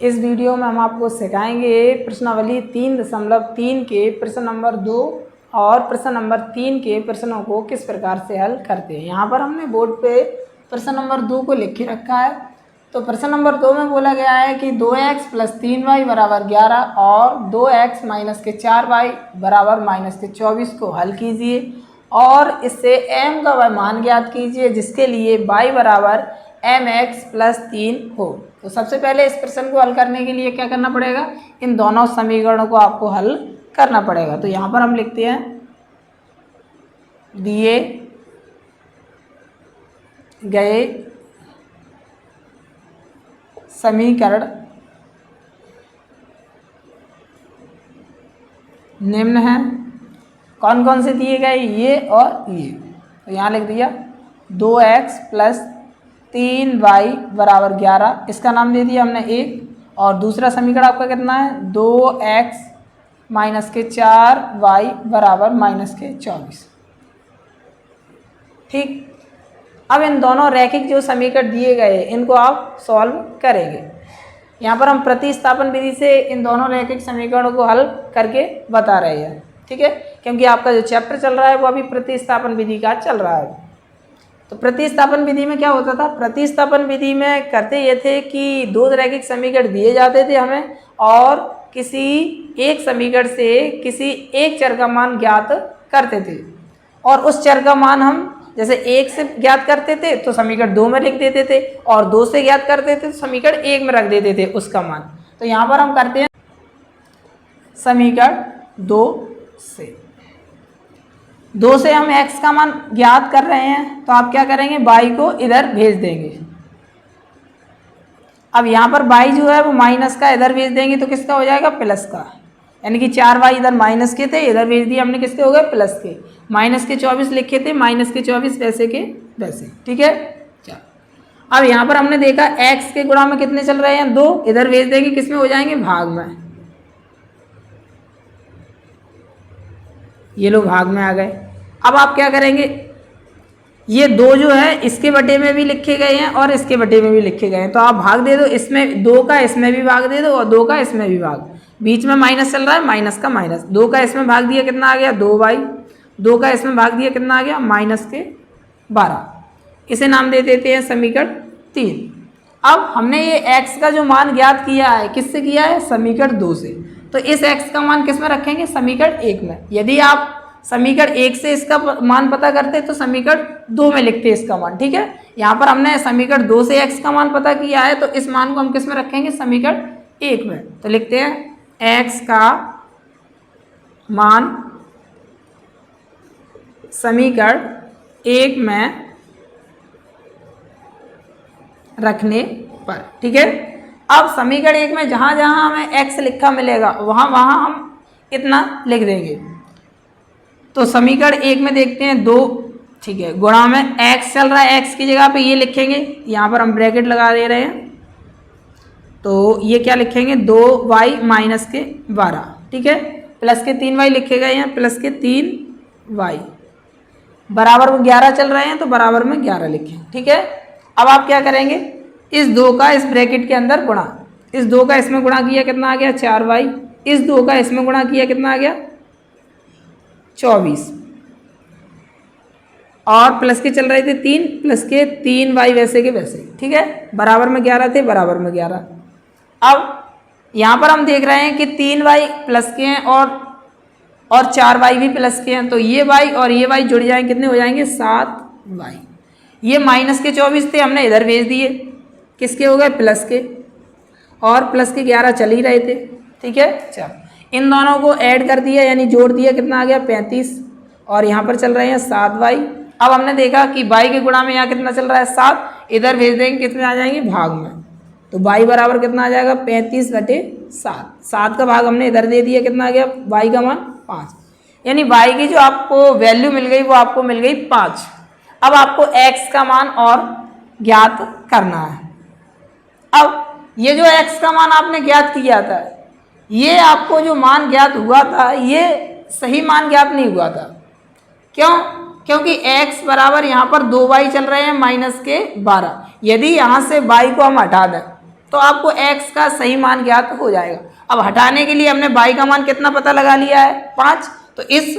इस वीडियो में हम आपको सिखाएंगे प्रश्नावली 3.3 के प्रश्न नंबर 2 और प्रश्न नंबर 3 के प्रश्नों को किस प्रकार से हल करते हैं। यहाँ पर हमने बोर्ड पे प्रश्न नंबर 2 को लिख के रखा है। तो प्रश्न नंबर 2 में बोला गया है कि 2x + 3y = 11 और 2x - 4y = -24 को हल कीजिए और इससे m का मान ज्ञात कीजिए जिसके लिए y = mx + 3 हो। तो सबसे पहले इस प्रश्न को हल करने के लिए क्या करना पड़ेगा, इन दोनों समीकरणों को आपको हल करना पड़ेगा। तो यहाँ पर हम लिखते हैं दिए गए समीकरण निम्न हैं। कौन कौन से दिए गए, ये और ये। तो यहाँ लिख दिया 2x + 3y = 11, इसका नाम दे दिया हमने 1। और दूसरा समीकरण आपका कितना है, 2x - 4y = -24। ठीक, अब इन दोनों रैखिक जो समीकरण दिए गए इनको आप सॉल्व करेंगे। यहाँ पर हम प्रतिस्थापन विधि से इन दोनों रैखिक समीकरणों को हल करके बता रहे हैं। ठीक है, क्योंकि आपका जो चैप्टर चल रहा है वो अभी प्रतिस्थापन विधि का चल रहा है। तो प्रतिस्थापन विधि में क्या होता था, प्रतिस्थापन विधि में करते ये थे कि दो रैखिक समीकरण दिए जाते थे हमें और किसी एक समीकरण से किसी एक चर का मान ज्ञात करते थे और उस चर का मान हम जैसे 1 से ज्ञात करते थे तो समीकरण 2 में लिख देते थे और 2 से ज्ञात करते थे तो समीकरण 1 में रख देते थे उसका मान। तो यहाँ पर हम करते हैं समीकरण 2 से हम x का मान ज्ञात कर रहे हैं तो आप क्या करेंगे, y को इधर भेज देंगे। अब यहाँ पर y जो है वो माइनस का इधर भेज देंगे तो किसका हो जाएगा, प्लस का। यानी कि 4y इधर माइनस के थे, इधर भेज दिए हमने, किसके हो गए, प्लस के। -24 लिखे थे, -24 वैसे के वैसे। ठीक है, चलो अब यहाँ पर हमने देखा x के गुणा में कितने चल रहे हैं, 2, इधर भेज देंगे, किस में हो जाएंगे, भाग में। ये लोग भाग में आ गए। अब आप क्या करेंगे, ये 2 जो है इसके बटे में भी लिखे गए हैं और इसके बटे में भी लिखे गए हैं तो आप भाग दे दो, इसमें 2 का इसमें भी भाग दे दो और 2 का इसमें भी भाग। बीच में माइनस चल रहा है, माइनस का माइनस। 2 का इसमें भाग दिया, कितना आ गया, 2y। 2 का इसमें भाग दिया, कितना आ गया, -12। इसे नाम दे देते हैं समीकरण 3। अब हमने ये x का जो मान ज्ञात किया है, किससे किया है, समीकरण 2 से। तो इस x का मान किस में रखेंगे, समीकरण 1 में। यदि आप समीकरण 1 से इसका मान पता करते तो समीकरण 2 में लिखते इसका मान। ठीक है, यहाँ पर हमने समीकरण 2 से x का मान पता किया है तो इस मान को हम किस में रखेंगे, समीकरण 1 में। तो लिखते हैं x का मान समीकरण 1 में रखने पर। ठीक है, अब समीकरण 1 में जहाँ जहाँ हमें x लिखा मिलेगा वहाँ वहाँ हम इतना लिख देंगे। तो समीकरण 1 में देखते हैं 2, ठीक है, गुणा में x चल रहा है, x की जगह पे ये लिखेंगे, यहाँ पर हम ब्रैकेट लगा दे रहे हैं तो ये क्या लिखेंगे, 2y - 12। ठीक है, प्लस के 3y लिखे गए हैं, प्लस के 3y बराबर में 11 चल रहे हैं तो बराबर में 11 लिखें। ठीक है, अब आप क्या करेंगे, इस 2 का इस ब्रैकेट के अंदर गुणा, इस 2 का इसमें गुणा किया, कितना आ गया, 4y। इस 2 का इसमें गुणा किया, कितना आ गया, 24। और प्लस के चल रहे थे 3, प्लस के 3y वैसे के वैसे। ठीक है, बराबर में 11 थे, बराबर में 11। अब यहाँ पर हम देख रहे हैं कि 3y प्लस के हैं और 4y भी प्लस के हैं तो ये y और ये y जुड़ जाएंगे, कितने हो जाएंगे, 7y। ये -24 थे, हमने इधर भेज दिए, किसके हो गए, प्लस के। और प्लस के 11 चल ही रहे थे। ठीक है, चलो इन दोनों को ऐड कर दिया यानी जोड़ दिया, कितना आ गया, 35। और यहाँ पर चल रहे हैं 7y। अब हमने देखा कि y के गुणा में यहाँ कितना चल रहा है, 7, इधर भेज देंगे, कितने आ जाएंगे, भाग में। तो y बराबर कितना आ जाएगा, 35/7। 7 का भाग हमने इधर दे दिया, कितना आ गया, y का मान 5। यानी y की जो आपको वैल्यू मिल गई वो आपको मिल गई 5। अब आपको x का मान और ज्ञात करना है। अब ये जो x का मान आपने ज्ञात किया था, ये आपको जो मान ज्ञात हुआ था ये सही मान ज्ञात नहीं हुआ था। क्यों, क्योंकि x बराबर यहाँ पर 2y चल रहे हैं -12। यदि यहाँ से y को हम हटा दें तो आपको x का सही मान ज्ञात हो जाएगा। अब हटाने के लिए हमने y का मान कितना पता लगा लिया है 5, तो इस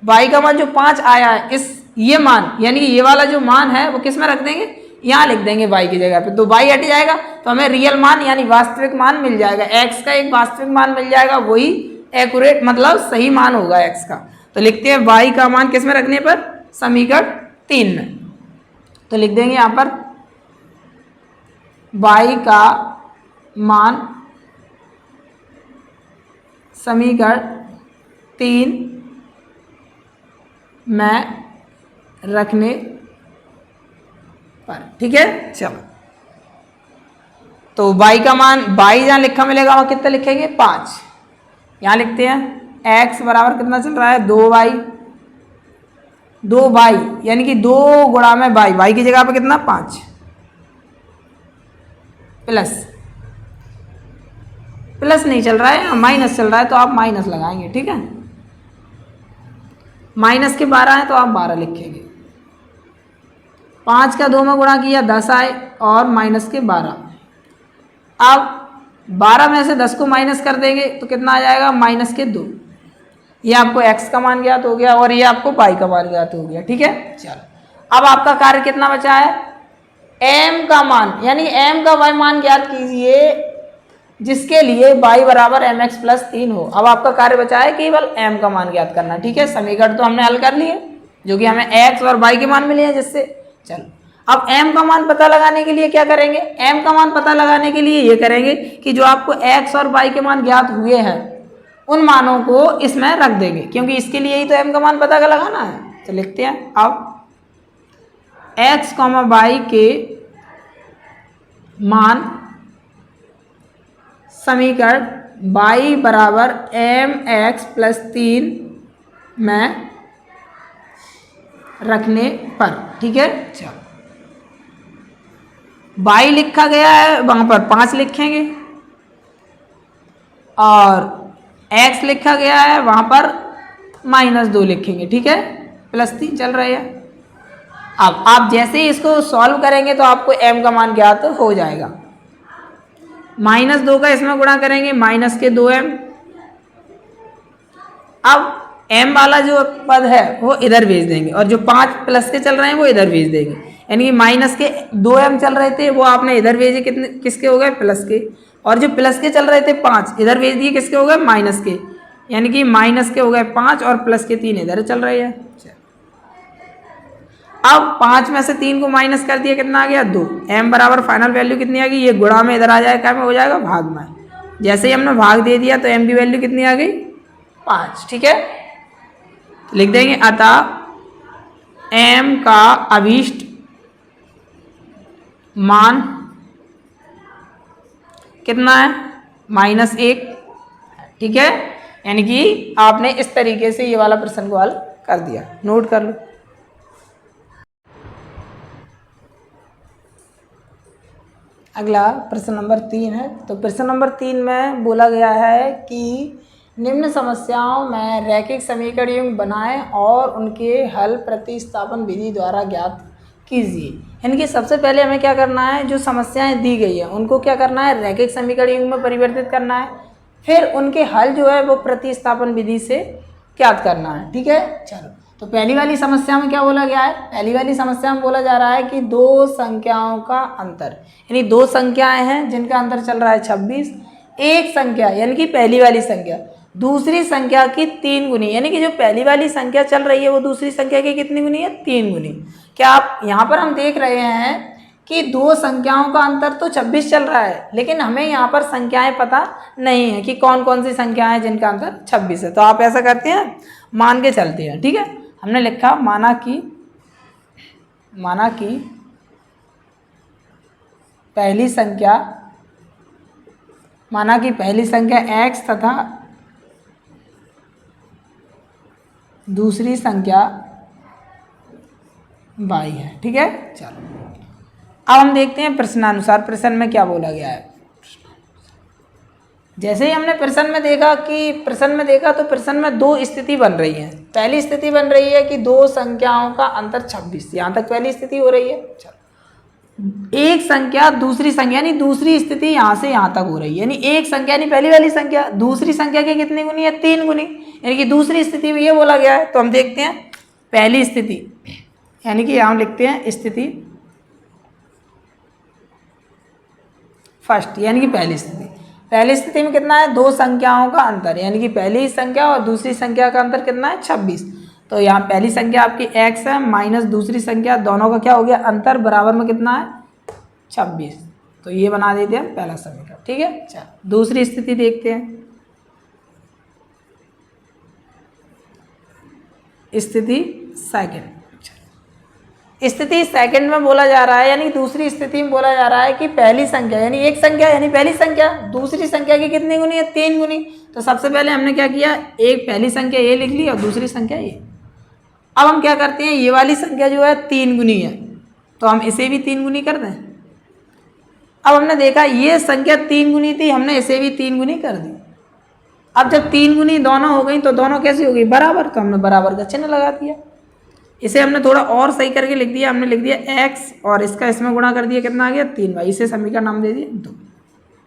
y का मान जो 5 आया है इस ये मान यानी कि ये वाला जो मान है वो किस में रख देंगे, यहाँ लिख देंगे y की जगह पे, तो y हट जाएगा तो हमें रियल मान यानी वास्तविक मान मिल जाएगा, x का एक वास्तविक मान मिल जाएगा, वही एक्यूरेट मतलब सही मान होगा x का। तो लिखते हैं y का मान किस में रखने पर, समीकरण 3 में। तो लिख देंगे यहाँ पर y का मान समीकरण 3 में रखने पर, ठीक है। चलो तो y का मान y जहाँ लिखा मिलेगा वहाँ कितना लिखेंगे 5, यहाँ लिखते हैं x बराबर कितना चल रहा है 2y यानी कि 2 गुणा में y की जगह पे कितना 5 प्लस नहीं चल रहा है माइनस चल रहा है तो आप माइनस लगाएंगे, ठीक है। माइनस के 12 है तो आप 12 लिखेंगे, 5 का 2 में गुणा किया 10 आए और माइनस के 12। अब 12 में से 10 को माइनस कर देंगे तो कितना आ जाएगा माइनस के 2। ये आपको x का मान ज्ञात हो गया और ये आपको y का मान ज्ञात हो गया, ठीक है। चलो अब आपका कार्य कितना बचा है, m का मान यानी m का y मान ज्ञात कीजिए जिसके लिए y बराबर mx प्लस 3 हो। अब आपका कार्य बचा है केवल m का मान ज्ञात करना, ठीक है। समीकरण तो हमने हल कर लिए जो कि हमें x और y के मान मिले हैं जिससे। चलो अब m का मान पता लगाने के लिए क्या करेंगे, m का मान पता लगाने के लिए ये करेंगे कि जो आपको x और y के मान ज्ञात हुए हैं उन मानों को इसमें रख देंगे, क्योंकि इसके लिए ही तो m का मान पता लगाना है। तो लिखते हैं अब x, y के मान समीकरण y बराबर mx प्लस 3 में रखने पर, ठीक है। चलो y लिखा गया है वहां पर 5 लिखेंगे और x लिखा गया है वहां पर -2 लिखेंगे, ठीक है। प्लस 3 चल रहे हैं। अब आप जैसे ही इसको सॉल्व करेंगे तो आपको m का मान ज्ञात हो जाएगा। -2 का इसमें गुणा करेंगे माइनस के 2m। अब m वाला जो पद है वो इधर भेज देंगे और जो 5 प्लस के चल रहे हैं वो इधर भेज देंगे, यानी कि माइनस के 2m चल रहे थे वो आपने इधर भेजे, कितने किसके हो गए प्लस के, और जो प्लस के चल रहे थे 5 इधर भेज दिए किसके हो गए माइनस के, यानी कि माइनस के हो गए 5 और प्लस के 3 इधर चल रहे हैं। अब 5 में से 3 को माइनस कर दिया कितना आ गया 2। m बराबर फाइनल वैल्यू कितनी आ गई, ये गुणा में इधर आ जाएगा, क्या में हो जाएगा भाग में। जैसे ही हमने भाग दे दिया तो m की वैल्यू कितनी आ गई 5, ठीक है। लिख देंगे अतः m का अभीष्ट मान कितना है -1, ठीक है। यानी कि आपने इस तरीके से ये वाला प्रश्न को हल कर दिया, नोट कर लो। अगला प्रश्न नंबर 3 है। तो प्रश्न नंबर 3 में बोला गया है कि निम्न समस्याओं में रैखिक समीकरण युग्म बनाएं और उनके हल प्रतिस्थापन विधि द्वारा ज्ञात कीजिए। यानी कि सबसे पहले हमें क्या करना है, जो समस्याएं दी गई है उनको क्या करना है, रैखिक समीकरण युग्म में परिवर्तित करना है, फिर उनके हल जो है वो प्रतिस्थापन विधि से ज्ञात करना है, ठीक है। चलो तो पहली वाली समस्या में क्या बोला गया है, पहली वाली समस्या में बोला जा रहा है कि दो संख्याओं का अंतर, यानी दो संख्याएं हैं जिनका अंतर चल रहा है 26, एक संख्या यानी कि पहली वाली संख्या दूसरी संख्या की 3 गुनी, यानी कि जो पहली वाली संख्या चल रही है वो दूसरी संख्या की कितनी गुनी है 3 गुनी। क्या आप यहाँ पर हम देख रहे हैं कि दो संख्याओं का अंतर तो 26 चल रहा है, लेकिन हमें यहाँ पर संख्याएं पता नहीं है कि कौन कौन सी संख्याएं हैं जिनका अंतर 26 है। तो आप ऐसा करते हैं, मान के चलते हैं, ठीक है। हमने लिखा माना कि पहली संख्या x तथा दूसरी संख्या y है, ठीक है। चलो अब हम देखते हैं प्रश्नानुसार प्रश्न में क्या बोला गया है। जैसे ही हमने प्रश्न में देखा तो प्रश्न में दो स्थिति बन रही है। पहली स्थिति बन रही है कि दो संख्याओं का अंतर 26, यहाँ तक पहली स्थिति हो रही है। चलो एक संख्या दूसरी संख्या यानी दूसरी स्थिति यहाँ से यहाँ तक हो रही है, यानी एक संख्या यानी पहली वाली संख्या दूसरी संख्या के कितनी गुनी है? 3 गुनी, यानी कि दूसरी स्थिति में ये बोला गया है। तो हम देखते हैं पहली स्थिति, यानी कि यहाँ लिखते हैं स्थिति फर्स्ट, यानी कि पहली स्थिति। पहली स्थिति में कितना है? दो संख्याओं का अंतर, यानी कि पहली संख्या और दूसरी संख्या का अंतर कितना है? 26। तो यहाँ पहली संख्या आपकी x है माइनस दूसरी संख्या, दोनों का क्या हो गया? अंतर, बराबर में कितना है? 26। तो ये बना देते हैं पहला समीकरण, ठीक है। चलो दूसरी स्थिति देखते हैं। स्थिति सेकंड, स्थिति सेकंड में बोला जा रहा है, यानी दूसरी स्थिति में बोला जा रहा है कि पहली संख्या यानी एक संख्या यानी पहली संख्या दूसरी संख्या की कितनी गुनी है? 3 गुनी। तो सबसे पहले हमने क्या किया? एक पहली संख्या ये लिख ली और दूसरी संख्या ये। अब हम क्या करते हैं? ये वाली संख्या जो है 3 गुनी है, तो हम इसे भी 3 गुनी कर दें। अब हमने देखा ये संख्या 3 गुनी थी, हमने इसे भी 3 गुनी कर दी। अब जब 3 गुनी दोनों हो गई तो दोनों कैसी हो गई? बराबर। तो हमने बराबर का चिन्ह लगा दिया। इसे हमने थोड़ा और सही करके लिख दिया, हमने लिख दिया x और इसका इसमें गुणा कर दिया, कितना आ गया? 3y। इसे समीकरण नाम दे दिया 2,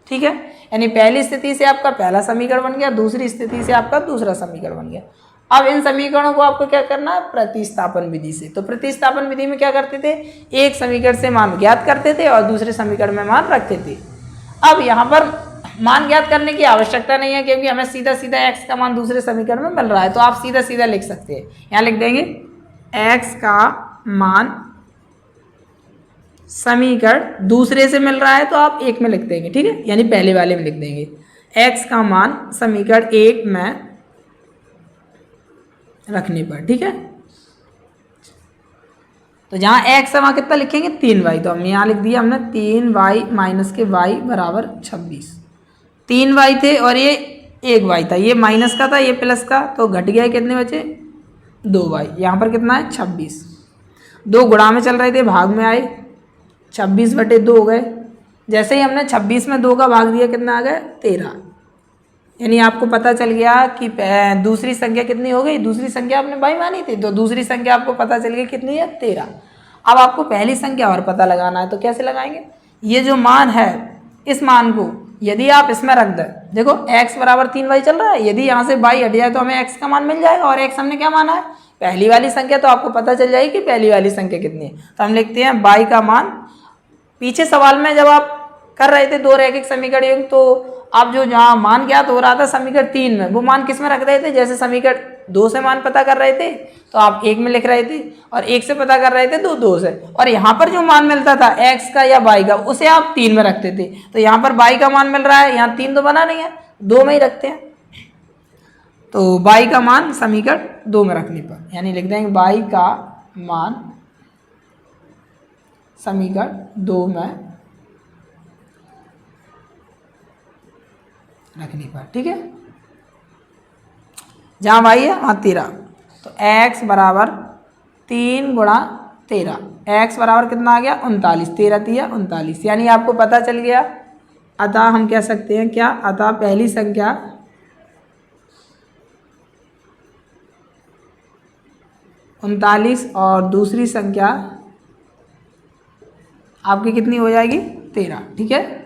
ठीक है। यानी पहली स्थिति से आपका पहला समीकरण बन गया, दूसरी स्थिति से आपका दूसरा समीकरण बन गया। अब इन समीकरणों को आपको क्या करना है? प्रतिस्थापन विधि से। तो प्रतिस्थापन विधि में क्या करते थे? एक समीकरण से मान ज्ञात करते थे और दूसरे समीकरण में मान रखते थे। अब यहाँ पर मान ज्ञात करने की आवश्यकता नहीं है, क्योंकि हमें सीधा सीधा x का मान दूसरे समीकरण में मिल रहा है, तो आप सीधा सीधा लिख सकते हैं। यहाँ लिख देंगे x का मान समीकरण दूसरे से मिल रहा है, तो आप एक में लिख देंगे, ठीक है। यानी पहले वाले में लिख देंगे x का मान समीकरण 1 में रखने पर, ठीक है। तो जहाँ x है वहाँ कितना लिखेंगे? 3y। तो हम यहाँ लिख दिया हमने 3y माइनस के y बराबर 26। 3y थे और ये 1y था, ये माइनस का था ये प्लस का, तो घट गया कितने बचे? 2y। यहाँ पर कितना है? 26। 2 गुणा में चल रहे थे, भाग में आए, 26/2 हो गए। जैसे ही हमने 26 में 2 का भाग दिया, कितना आ गया? 13। यानी आपको पता चल गया कि दूसरी संख्या कितनी हो गई? दूसरी संख्या आपने बाई मानी थी, तो दूसरी संख्या आपको पता चल गई कितनी है? 13। अब आपको पहली संख्या और पता लगाना है, तो कैसे लगाएंगे? ये जो मान है, इस मान को यदि आप इसमें रख दें, देखो x बराबर 3y चल रहा है, यदि यहाँ से y हट जाए तो हमें x का मान मिल जाएगा, और x हमने क्या माना है? पहली वाली संख्या। तो आपको पता चल जाएगी कि पहली वाली संख्या कितनी है। तो हम लिखते हैं y का मान, पीछे सवाल में जब आप कर रहे थे दो रैखिक समीकरण योग, तो आप जो जहाँ मान ज्ञात हो रहा था समीकरण 3 में, वो मान किस में रख रहे थे? जैसे समीकरण 2 से मान पता कर रहे थे तो आप 1 में लिख रहे थे, और 1 से पता कर रहे थे तो 2 से, और यहाँ पर जो मान मिलता था x का या y का, उसे आप 3 में रखते थे। तो यहाँ पर y का मान मिल रहा है, यहाँ 3 तो बना नहीं है, 2 में ही रखते हैं। तो y का मान समीकरण 2 में रखने पर, यानी लिख देंगे y का मान समीकरण 2 में रखने पर, ठीक है। जहाँ y है वहाँ 13, तो x बराबर 3 गुणा 13, x बराबर कितना आ गया? 39। 13 3 39, यानी आपको पता चल गया। अतः हम कह सकते हैं क्या? अतः पहली संख्या उनतालीस और दूसरी संख्या आपकी कितनी हो जाएगी? 13, ठीक है।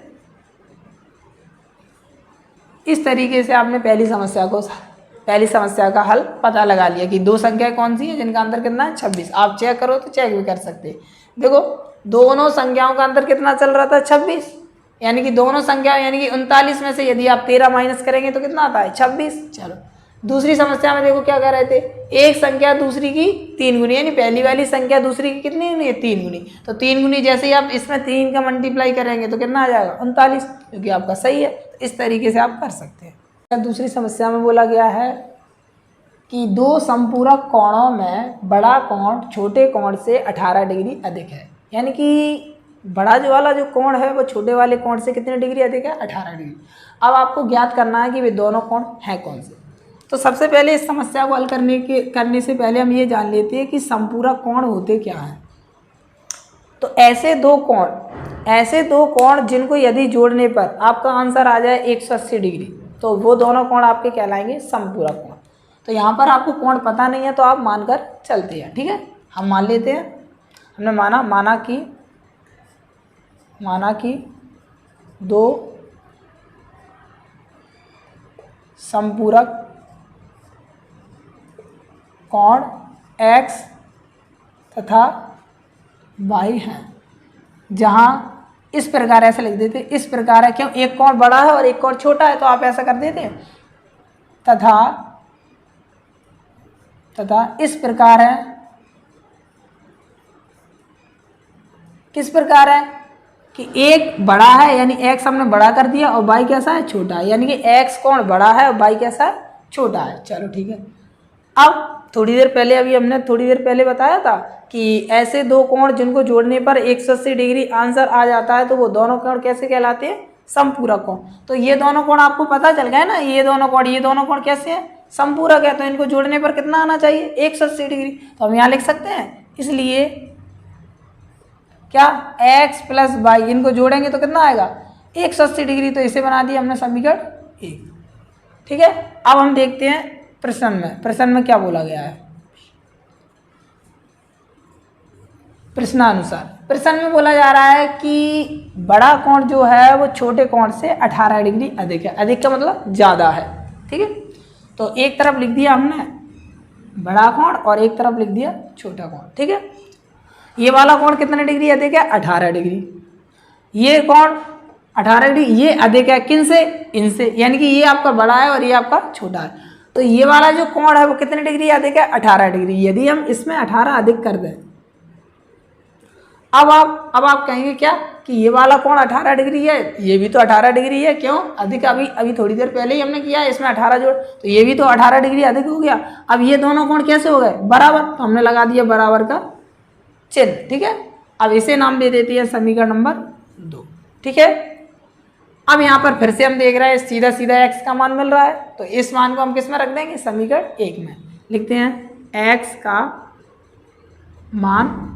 इस तरीके से आपने पहली समस्या का हल पता लगा लिया कि दो संख्याएं कौन सी हैं जिनका अंतर कितना है? 26। आप चेक करो तो चेक भी कर सकते हैं। देखो दोनों संख्याओं का अंतर कितना चल रहा था? 26। यानी कि दोनों संख्या यानी कि 39 में से यदि आप 13 माइनस करेंगे तो कितना आता है? 26। चलो दूसरी समस्या में देखो क्या कर रहे थे, एक संख्या दूसरी की 3 गुनी, यानी पहली वाली संख्या दूसरी की कितनी गुनी है? 3 गुनी। तो 3 गुनी जैसे ही आप इसमें 3 का मल्टीप्लाई करेंगे तो कितना आ जाएगा? 39, क्योंकि आपका सही है। तो इस तरीके से आप कर सकते हैं। दूसरी समस्या में बोला गया है कि दो संपूरक कोणों में बड़ा कोण छोटे कोण से 18 डिग्री अधिक है, यानी कि बड़ा जो वाला जो कोण है वो छोटे वाले कोण से कितने डिग्री अधिक है? 18 डिग्री। अब आपको ज्ञात करना है कि वे दोनों कोण हैं कौन से। तो सबसे पहले इस समस्या को हल करने से पहले हम ये जान लेते हैं कि संपूरक कोण होते क्या हैं। तो ऐसे दो कोण जिनको यदि जोड़ने पर आपका आंसर आ जाए 180 डिग्री, तो वो दोनों कोण आपके कहलाएंगे संपूरक कोण। तो यहाँ पर आपको कोण पता नहीं है तो आप मानकर चलते हैं, ठीक है। हम मान लेते हैं, हमने माना कि माना कि दो समपूरक कोण x तथा y हैं, जहाँ इस प्रकार ऐसे लिख देते, इस प्रकार है, क्यों, एक कोण बड़ा है और एक कोण छोटा है, तो आप ऐसा कर देते, तथा इस प्रकार है, किस प्रकार है कि एक बड़ा है यानी x हमने बड़ा कर दिया और y कैसा है, छोटा है, यानी कि x कोण बड़ा है और y कैसा है, छोटा है। चलो ठीक है। अब थोड़ी देर पहले, अभी हमने थोड़ी देर पहले बताया था कि ऐसे दो कोण जिनको जोड़ने पर 180 डिग्री आंसर आ जाता है, तो वो दोनों कोण कैसे कहलाते हैं, समपूरक कोण। तो ये दोनों कोण आपको पता चल गया ना, ये दोनों कोण कैसे हैं, समपूरक है, तो इनको जोड़ने पर कितना आना चाहिए, 180 डिग्री। तो हम यहाँ लिख सकते हैं, इसलिए क्या, x प्लस y, इनको जोड़ेंगे तो कितना आएगा, 180 डिग्री। तो इसे बना दिया हमने समीकरण 1। ठीक है। अब हम देखते हैं प्रश्न में क्या बोला गया है। प्रश्नानुसार प्रश्न में बोला जा रहा है कि बड़ा कोण जो है वो छोटे कोण से 18 डिग्री अधिक है। अधिक का मतलब ज़्यादा है। ठीक है। तो एक तरफ लिख दिया हमने बड़ा कोण और एक तरफ लिख दिया छोटा कोण। ठीक है। ये वाला कोण कितने डिग्री अधिक है, 18 डिग्री। ये कोण 18 डिग्री ये अधिक है, किन से, इनसे, यानी कि ये आपका बड़ा है और ये आपका छोटा है। तो ये वाला जो कोण है वो कितने डिग्री अधिक है, 18 डिग्री। यदि हम इसमें 18 अधिक कर दें, अब आप कहेंगे क्या कि ये वाला कोण 18 डिग्री है, ये भी तो 18 डिग्री है, क्यों अधिक, अभी थोड़ी देर पहले ही हमने किया है, इसमें 18 जोड़, तो ये भी तो 18 डिग्री अधिक हो गया। अब ये दोनों कोण कैसे हो गए, बराबर, तो हमने लगा दिया बराबर का चिन्ह। ठीक है। अब इसे नाम दे देते हैं समीकरण नंबर 2। ठीक है। अब यहाँ पर फिर से हम देख रहे हैं सीधा सीधा x का मान मिल रहा है, तो इस मान को हम किस में रख देंगे, समीकरण 1 में। लिखते हैं x का मान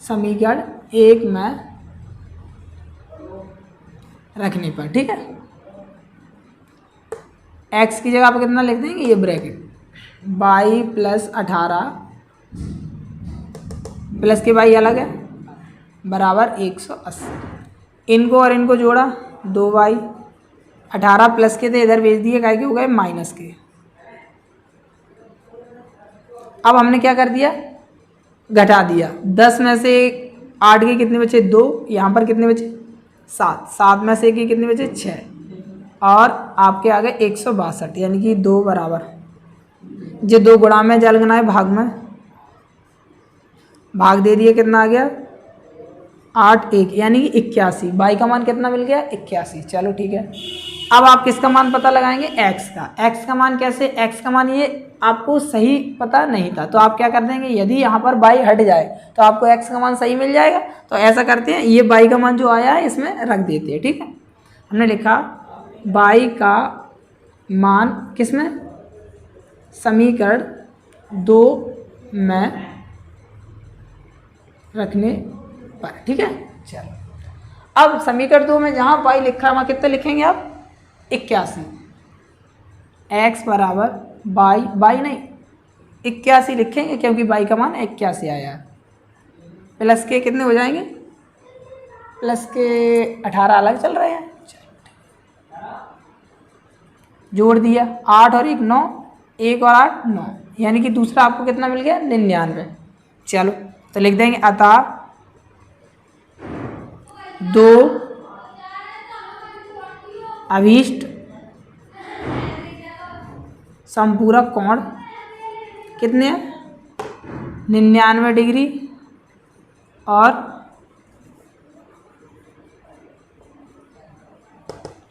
समीकरण 1 में रखने पर, ठीक है, x की जगह पर कितना लिख देंगे, ये ब्रैकेट y प्लस 18 प्लस के y अलग है बराबर 180। इनको और इनको जोड़ा 2y, 18 प्लस के थे इधर भेज दिए, काय के हो गए माइनस के। अब हमने क्या कर दिया, घटा दिया। 10 में से 8 के कितने बचे, 2, यहाँ पर कितने बचे 7, 7 में से के कितने बचे 6, और आपके आ गए 162, यानी कि 2 बराबर, जो 2 गुणा में जलगना है भाग में, भाग दे दिए, कितना आ गया 8 1, यानी कि 81। y का मान कितना मिल गया, 81। चलो ठीक है। अब आप किसका मान पता लगाएंगे, x का। x का मान कैसे, x का मान ये आपको सही पता नहीं था, तो आप क्या कर देंगे, यदि यहाँ पर y हट जाए तो आपको x का मान सही मिल जाएगा। तो ऐसा करते हैं, ये y का मान जो आया है इसमें रख देते हैं। ठीक है। हमने लिखा y का मान किसमें, समीकरण 2 में रखने पर। ठीक है। चलो अब समीकरण 2 में जहाँ y लिखा है वहाँ कितने लिखेंगे आप, 81। x बराबर y नहीं 81 लिखेंगे, क्योंकि y का मान 81 आया है। प्लस के कितने हो जाएंगे, प्लस के 18 अलग चल रहे हैं, जोड़ दिया 8 और 1 9, 1 और 8 9, यानी कि दूसरा आपको कितना मिल गया, 99। चलो तो लिख देंगे अतः 2 अभीष्ट समपूरक कोण कितने हैं, 99 डिग्री और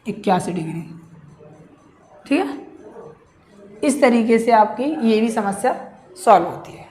81 डिग्री। ठीक है। इस तरीके से आपकी ये भी समस्या सॉल्व होती है।